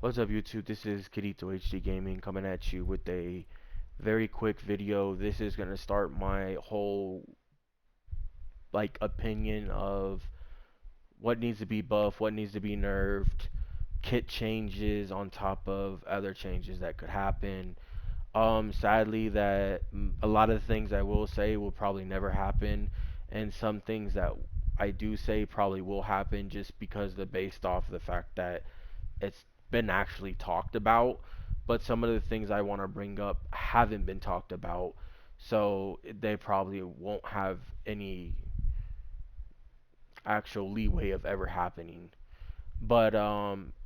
What's up, YouTube? This is Kirito HD Gaming coming at you with a very quick video. This is gonna start my whole opinion of what needs to be buffed, what needs to be nerfed, kit changes on top of other changes that could happen. Sadly, that a lot of the things I will say will probably never happen, and some things that I do say probably will happen just because they're based off the fact that it's been actually talked about, but some of the things I want to bring up haven't been talked about, so they probably won't have any actual leeway of ever happening. But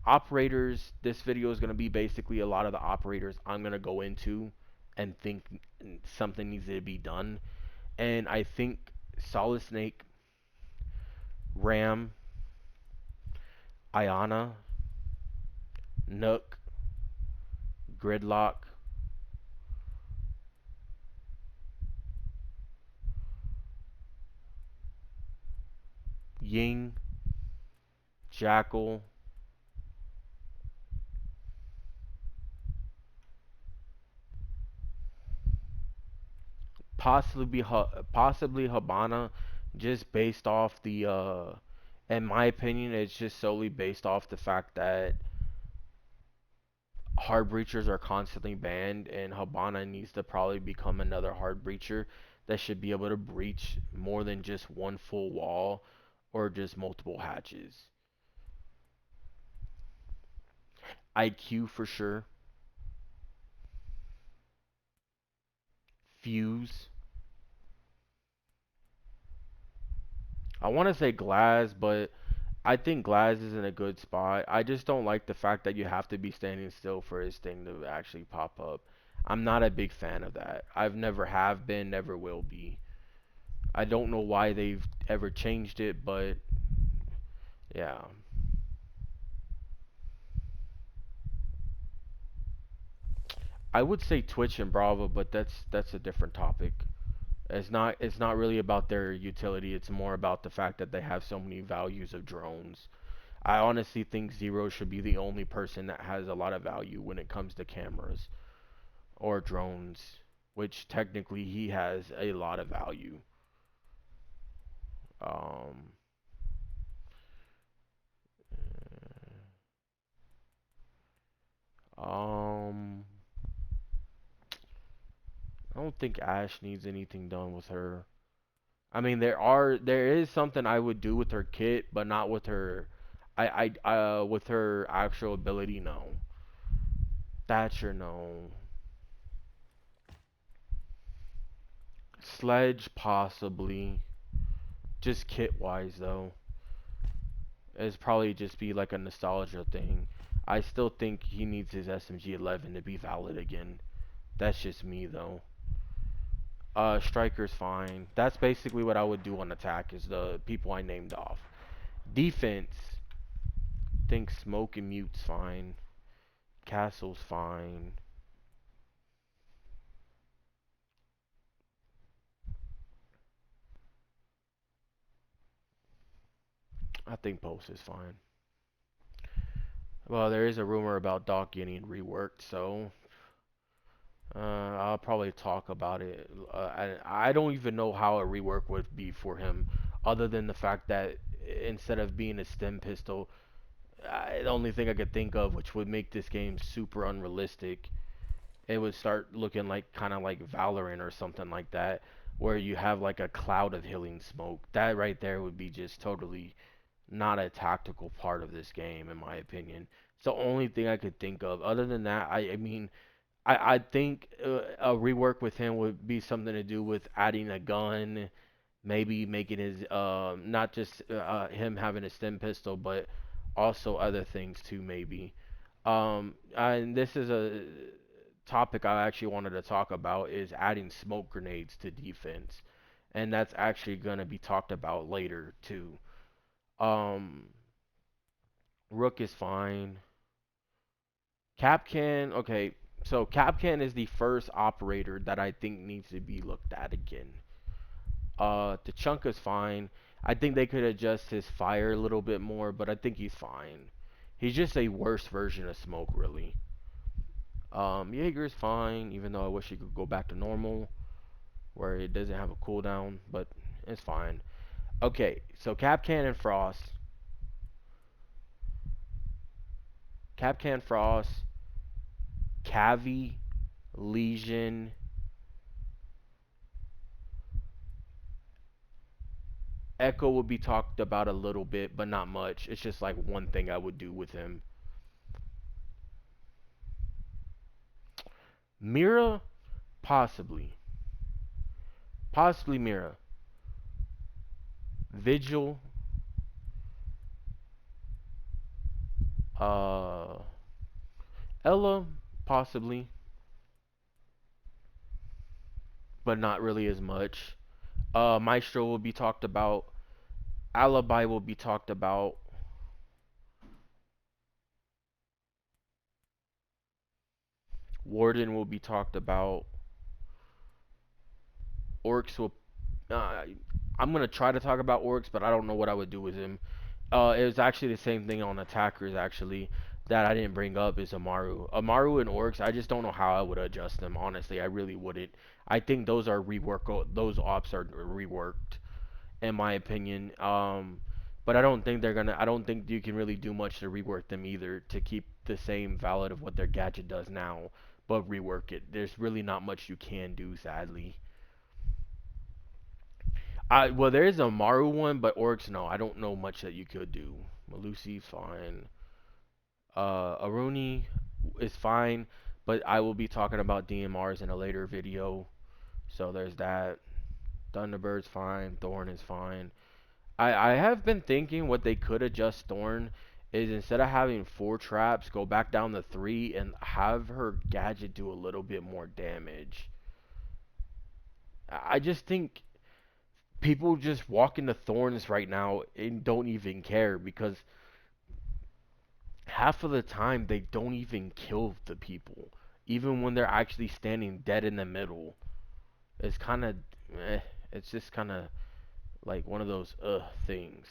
operators, this video is going to be basically a lot of the operators I'm going to go into and think something needs to be done. And I think Solid Snake, Ram, Ayana, Nook, Gridlock, Ying, Jackal, possibly Habana, just based off the in my opinion, it's just solely based off the fact that hard breachers are constantly banned, and Habana needs to probably become another hard breacher that should be able to breach more than just one full wall or just multiple hatches. IQ for sure. Fuse. I want to say Glass, but I think Glass is in a good spot. I just don't like the fact that you have to be standing still for his thing to actually pop up. I'm not a big fan of that. I've never have been, never will be. I don't know why they've ever changed it, but yeah. I would say Twitch and Bravo, but that's a different topic. It's not really about their utility. It's more about the fact that they have so many values of drones. I honestly think Zero should be the only person that has a lot of value when it comes to cameras or drones, which technically he has a lot of value. Um, um, I don't think Ash needs anything done with her. I mean, there is something I would do with her kit, but not with her. With her actual ability, no. Thatcher, no. Sledge, possibly. Just kit wise, though. It's probably just be like a nostalgia thing. I still think he needs his SMG-11 to be valid again. That's just me, though. Striker's fine. That's basically what I would do on attack, is the people I named off. Defense, think Smoke and Mute's fine. Castle's fine. I think Post is fine. Well, there is a rumor about Doc getting reworked, so I'll probably talk about it. I don't even know how a rework would be for him, other than the fact that instead of being a stem pistol, the only thing I could think of which would make this game super unrealistic, it would start looking like kind of like Valorant or something like that, where you have like a cloud of healing smoke. That right there would be just totally not a tactical part of this game, in my opinion. It's the only thing I could think of. Other than that, I mean, I think a rework with him would be something to do with adding a gun, maybe making his not just him having a stem pistol, but also other things too, maybe. And this is a topic I actually wanted to talk about, is adding smoke grenades to defense, and that's actually going to be talked about later too. Um, Rook is fine. Capcan, okay. So Capcan is the first operator that I think needs to be looked at again. The Chunk is fine. I think they could adjust his fire a little bit more, but I think he's fine. He's just a worse version of Smoke, really. Jaeger's fine, even though I wish he could go back to normal, where it doesn't have a cooldown, but it's fine. Okay, so Capcan Frost, Cavi, Legion, Echo would be talked about a little bit, but not much. It's just like one thing I would do with him. Mira, possibly. Possibly Mira. Vigil, uh, Ella, possibly, but not really as much. Maestro will be talked about. Alibi will be talked about. Warden will be talked about. Orcs will. Uh, I'm gonna try to talk about Orcs, but I don't know what I would do with him. It was actually the same thing on attackers actually that I didn't bring up is Amaru. Amaru and Orcs, I just don't know how I would adjust them. Honestly, I really wouldn't. I think those are rework. Those ops are reworked, in my opinion. But I don't think they're gonna. I don't think you can really do much to rework them either to keep the same valid of what their gadget does now, but rework it. There's really not much you can do, sadly. Well, there is a Maru one, but Orcs, no, I don't know much that you could do. Malusi, fine. Aruni is fine, but I will be talking about DMRs in a later video. So there's that. Thunderbird's fine. Thorn is fine. I have been thinking what they could adjust Thorn is instead of having 4 traps, go back down to 3 and have her gadget do a little bit more damage. I just think people just walk into Thorns right now and don't even care because half of the time they don't even kill the people, even when they're actually standing dead in the middle. It's kind of, eh, it's just kind of like one of those things.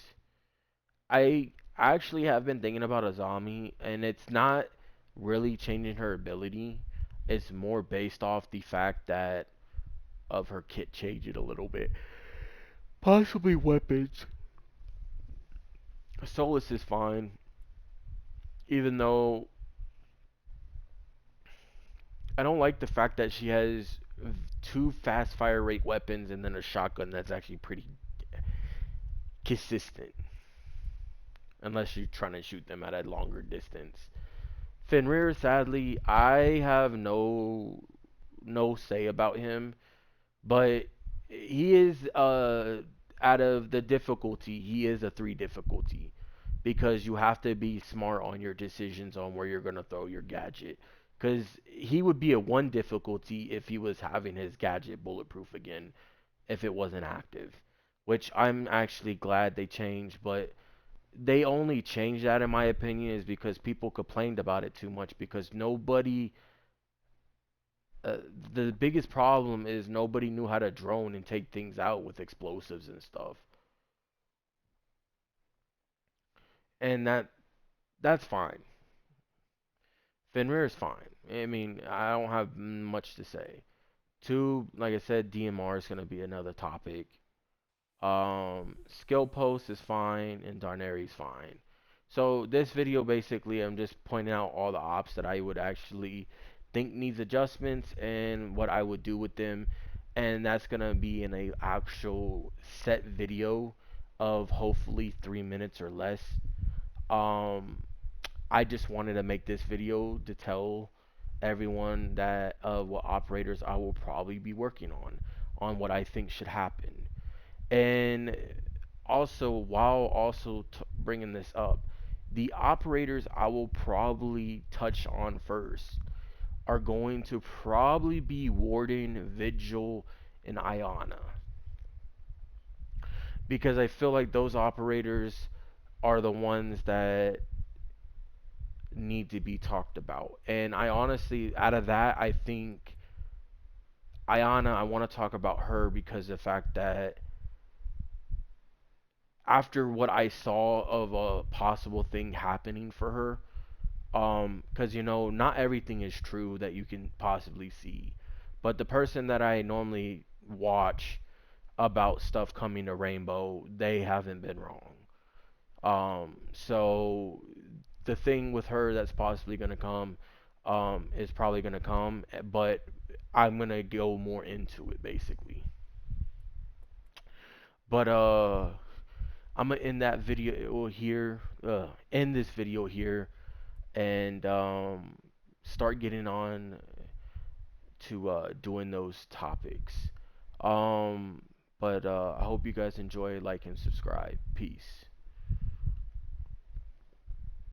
I actually have been thinking about Azami, and it's not really changing her ability. It's more based off the fact that of her kit changing a little bit. Possibly weapons. Solus is fine, even though I don't like the fact that she has 2 fast fire rate weapons and then a shotgun that's actually pretty consistent. Unless you're trying to shoot them at a longer distance. Fenrir, sadly, I have no say about him, but he is out of the difficulty, he is a 3 difficulty because you have to be smart on your decisions on where you're going to throw your gadget. Because he would be a 1 difficulty if he was having his gadget bulletproof again, if it wasn't active. Which I'm actually glad they changed, but they only changed that, in my opinion, is because people complained about it too much because nobody. Uh, the biggest problem is nobody knew how to drone and take things out with explosives and stuff, and that's fine. Fenrir is fine. I mean, I don't have much to say. Two, like I said, DMR is gonna be another topic. Skill post is fine, and Darnari's fine. So this video basically, I'm just pointing out all the ops that I would actually think needs adjustments and what I would do with them, and that's gonna be in a actual set video of hopefully 3 minutes or less. Um, I just wanted to make this video to tell everyone that what operators I will probably be working on what I think should happen. And also, while also bringing this up, the operators I will probably touch on first are going to probably be Warden, Vigil, and Iana. Because I feel like those operators are the ones that need to be talked about. And I honestly, out of that, I think Iana, I want to talk about her because the fact that after what I saw of a possible thing happening for her, because not everything is true that you can possibly see, but the person that I normally watch about stuff coming to Rainbow, they haven't been wrong. So the thing with her that's possibly gonna come, is probably gonna come, but I'm gonna go more into it basically. But I'm gonna end that video here, end this video here, and start getting on to doing those topics. Um, but I hope you guys enjoy, like, and subscribe. Peace.